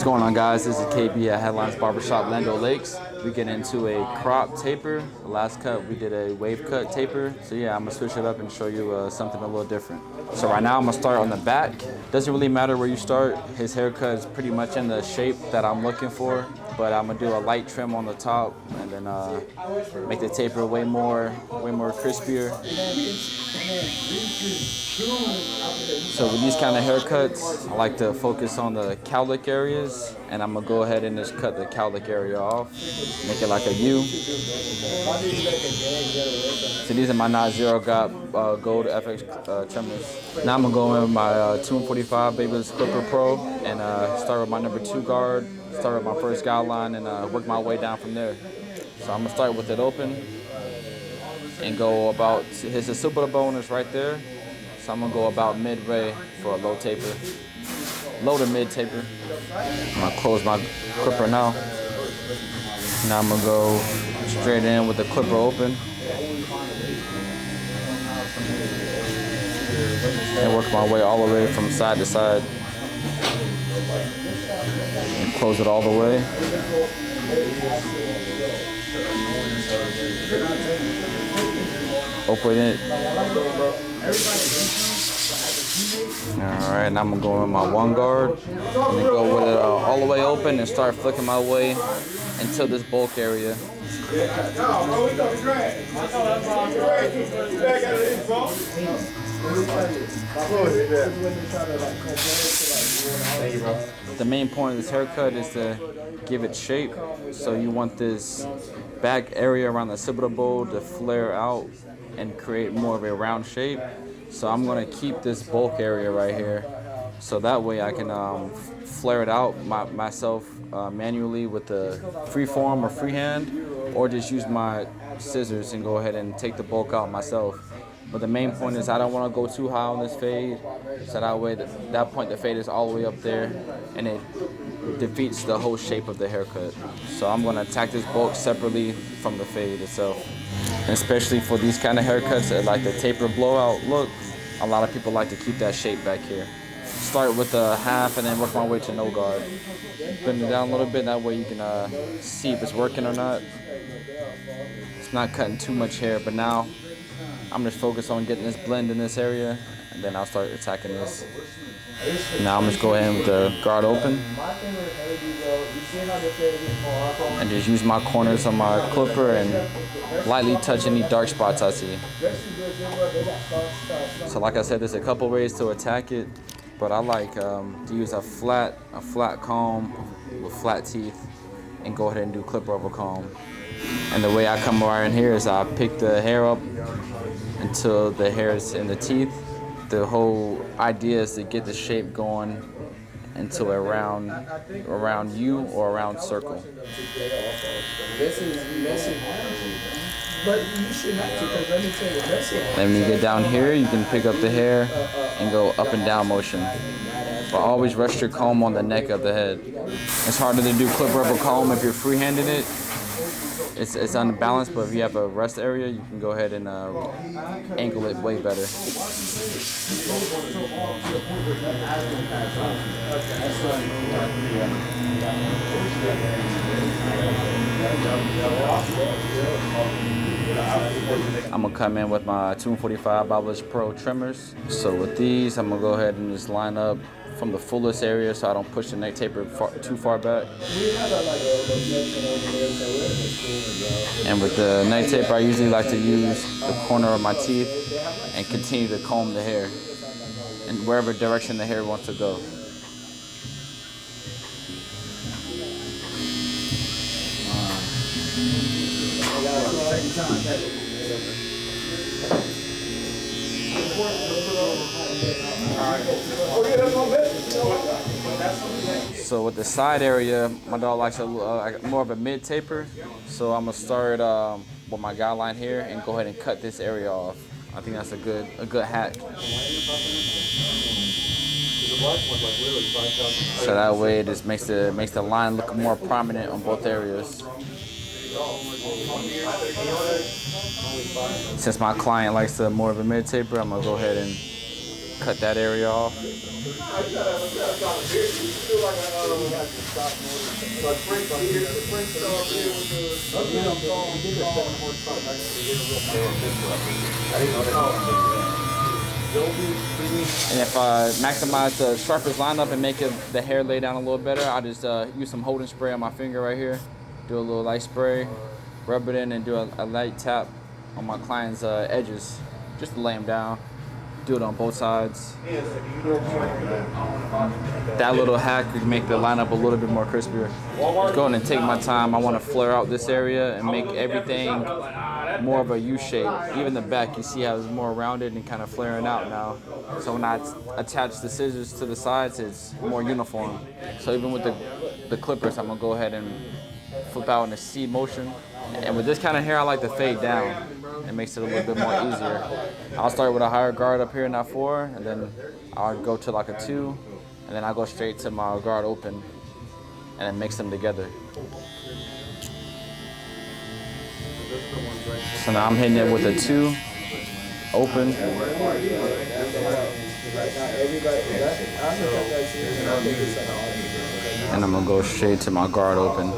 What's going on, guys? This is KB at Headlines Barbershop, Lando Lakes. We get into a crop taper. The last cut we did a wave cut taper. So yeah, I'm gonna switch it up and show you something a little different. So right now I'm gonna start on the back. Doesn't really matter where you start. His haircut is pretty much in the shape that I'm looking for, but I'm gonna do a light trim on the top and then make the taper way more crispier. So with these kind of haircuts, I like to focus on the cowlick areas, and I'm gonna go ahead and just cut the cowlick area off, make it like a U. So these are my not zero gap gold FX trimmers. Now I'm gonna go in with my Tomb45 Barber Skool Pro and start with my number 2 guard, start with my first guideline, and work my way down from there. So I'm gonna start with it open and go about, his occipital bone is right there. So I'm gonna go about midway for a low taper, low to mid taper. I'm gonna close my clipper now. Now I'm gonna go straight in with the clipper open and work my way all the way from side to side and close it all the way. Open it. Alright, now I'm gonna go in my 1 guard and then go with it all the way open and start flicking my way into this bulk area. The main point of this haircut is to give it shape. So you want this back area around the occipital bone to flare out and create more of a round shape. So I'm gonna keep this bulk area right here, so that way I can flare it out myself manually with the freeform or freehand, or just use my scissors and go ahead and take the bulk out myself. But the main point is I don't want to go too high on this fade, so that way at that point the fade is all the way up there and it defeats the whole shape of the haircut. So I'm going to attack this bulk separately from the fade itself. And especially for these kind of haircuts that like the taper blowout look, a lot of people like to keep that shape back here. Start with a half and then work my way to no guard. Bend it down a little bit, that way you can see if it's working or not. It's not cutting too much hair, but now I'm just focused on getting this blend in this area, and then I'll start attacking this. Now I'm just go ahead with the guard open and just use my corners on my clipper and lightly touch any dark spots I see. So like I said, there's a couple ways to attack it, but I like to use a flat comb with flat teeth and go ahead and do clipper over comb. And the way I come around here is I pick the hair up until the hair is in the teeth. The whole idea is to get the shape going into a round U or a round circle. Then when you get down here, you can pick up the hair and go up and down motion. But always rest your comb on the neck of the head. It's harder to do clipper over comb if you're freehanding it. It's unbalanced, but if you have a rest area, you can go ahead and angle it way better. I'm gonna come in with my Tomb45 Barber Pro trimmers. So with these, I'm gonna go ahead and just line up from the fullest area so I don't push the neck taper too far back. And with the neck taper, I usually like to use the corner of my teeth and continue to comb the hair in wherever direction the hair wants to go. So with the side area, my dog likes more of a mid taper. So I'm gonna start with my guideline here and go ahead and cut this area off. I think that's a good hack. So that way it just makes the line look more prominent on both areas. Since my client likes more of a mid taper, I'm gonna go ahead and cut that area off. And if I maximize the sharpest lineup and make the hair lay down a little better, I'll just use some holding spray on my finger right here. Do a little light spray, rub it in, and do a light tap on my client's edges, just to lay them down. Do it on both sides. That little hack could make the lineup a little bit more crispier. Just go in and take my time. I want to flare out this area and make everything more of a U shape. Even the back, you see how it's more rounded and kind of flaring out now. So when I attach the scissors to the sides, it's more uniform. So even with the clippers, I'm gonna go ahead and flip out in a C motion. And with this kind of hair, I like to fade down. It makes it a little bit more easier. I'll start with a higher guard up here in that 4, and then I'll go to like a 2, and then I'll go straight to my guard open, and then mix them together. So now I'm hitting it with a 2, open. And I'm gonna go straight to my guard open.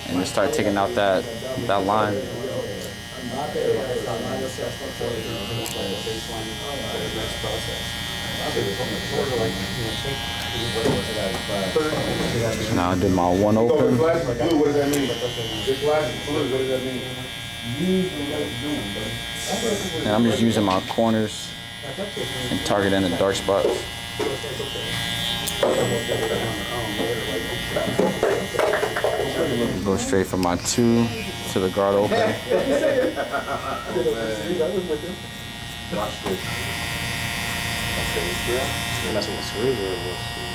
And just start taking out that line. Now I do my 1 open. And I'm just using my corners and targeting the dark spots. Go straight from my 2 to the guard open.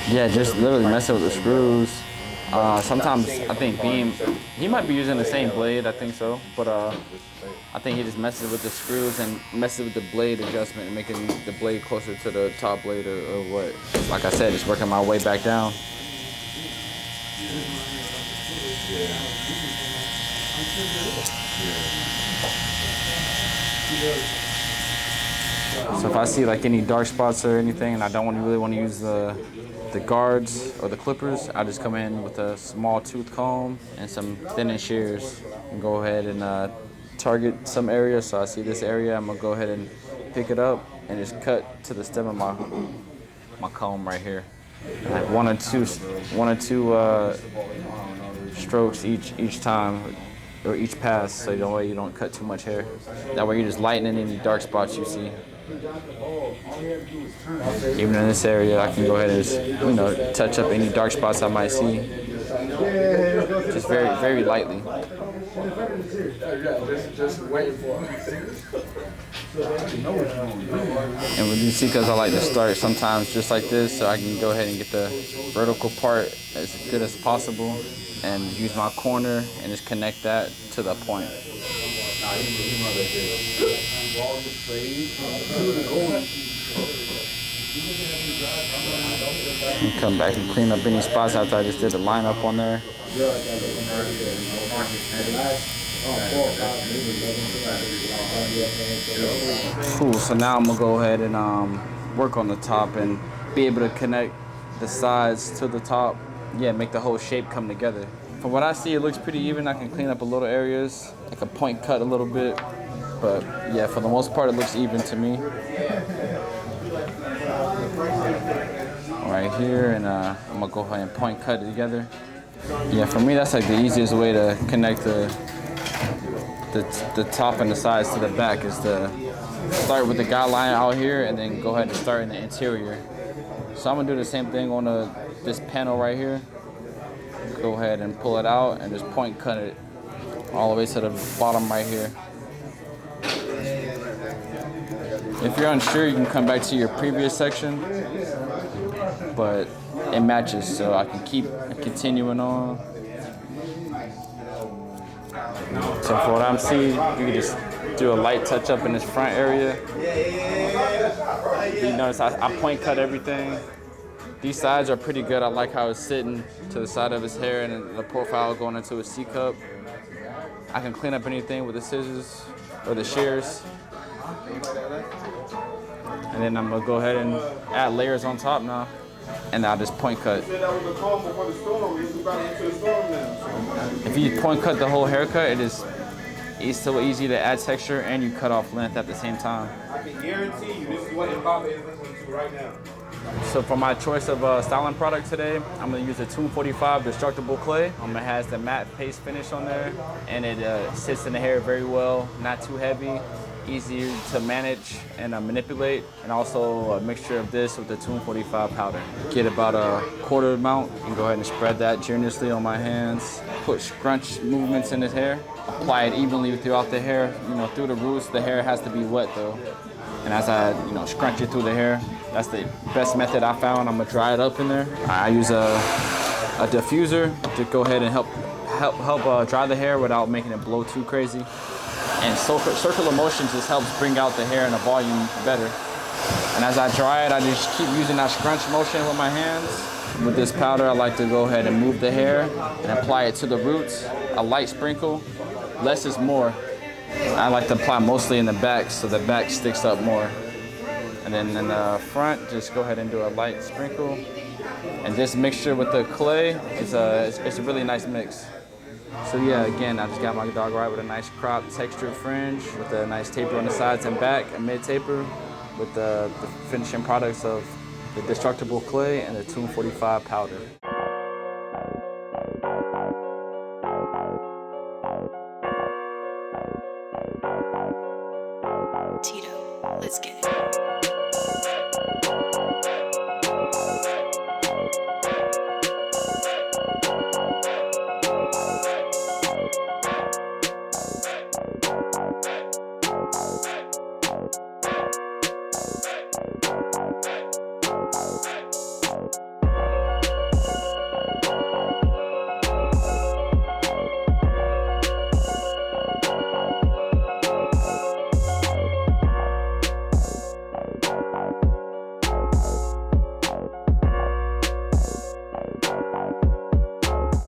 Yeah, just literally messing with the screws. Sometimes I think Beam, he might be using the same blade, I think so, but I think he just messes with the screws and messes with the blade adjustment and making the blade closer to the top blade or what. Like I said, just working my way back down. So if I see like any dark spots or anything and I don't really want to use the guards or the clippers, I just come in with a small tooth comb and some thinning shears and go ahead and target some area. So I see this area, I'm gonna go ahead and pick it up and just cut to the stem of my comb right here. Like one or two strokes each time or each pass, so that way you don't cut too much hair. That way you're just lightening any dark spots you see. Even in this area, I can go ahead and just, touch up any dark spots I might see, just very, very lightly. And what you see, because I like to start sometimes just like this, so I can go ahead and get the vertical part as good as possible and use my corner and just connect that to the point. And come back and clean up any spots after I just did the lineup on there. Cool, so now I'm gonna go ahead and work on the top and be able to connect the sides to the top. Yeah, make the whole shape come together. From what I see, it looks pretty even. I can clean up a little areas, like a point cut a little bit. But yeah, for the most part, it looks even to me. Right here, and I'm gonna go ahead and point cut it together. Yeah, for me, that's like the easiest way to connect the top and the sides to the back is to start with the guideline out here and then go ahead and start in the interior. So I'm gonna do the same thing on this panel right here. Go ahead and pull it out and just point cut it all the way to the bottom right here. If you're unsure, you can come back to your previous section, but it matches, so I can keep continuing on. So for what I'm seeing, you can just do a light touch up in this front area. You notice I point cut everything. These sides are pretty good. I like how it's sitting to the side of his hair and the profile going into a C cup. I can clean up anything with the scissors or the shears. And then I'm gonna go ahead and add layers on top now. And I'll just point cut. If you point cut the whole haircut, it's so easy to add texture and you cut off length at the same time. I can guarantee you this is what Mbappe is listening to right now. So for my choice of styling product today, I'm gonna use the Tomb45 destructible clay. It has the matte paste finish on there, and it sits in the hair very well, not too heavy, easier to manage and manipulate, and also a mixture of this with the Tomb45 powder. Get about a quarter amount and go ahead and spread that generously on my hands. Put scrunch movements in his hair. Apply it evenly throughout the hair, through the roots. The hair has to be wet though. And as I, scrunch it through the hair, that's the best method I found. I'm gonna dry it up in there. I use a diffuser to go ahead and help dry the hair without making it blow too crazy. And circular motion just helps bring out the hair in a volume better. And as I dry it, I just keep using that scrunch motion with my hands. With this powder, I like to go ahead and move the hair and apply it to the roots. A light sprinkle, less is more. I like to apply mostly in the back so the back sticks up more. And then in the front, just go ahead and do a light sprinkle. And this mixture with the clay it's a really nice mix. So yeah, again, I just got my dog right with a nice cropped textured fringe with a nice taper on the sides and back, a mid taper with the finishing products of the destructible clay and the Tomb45 powder.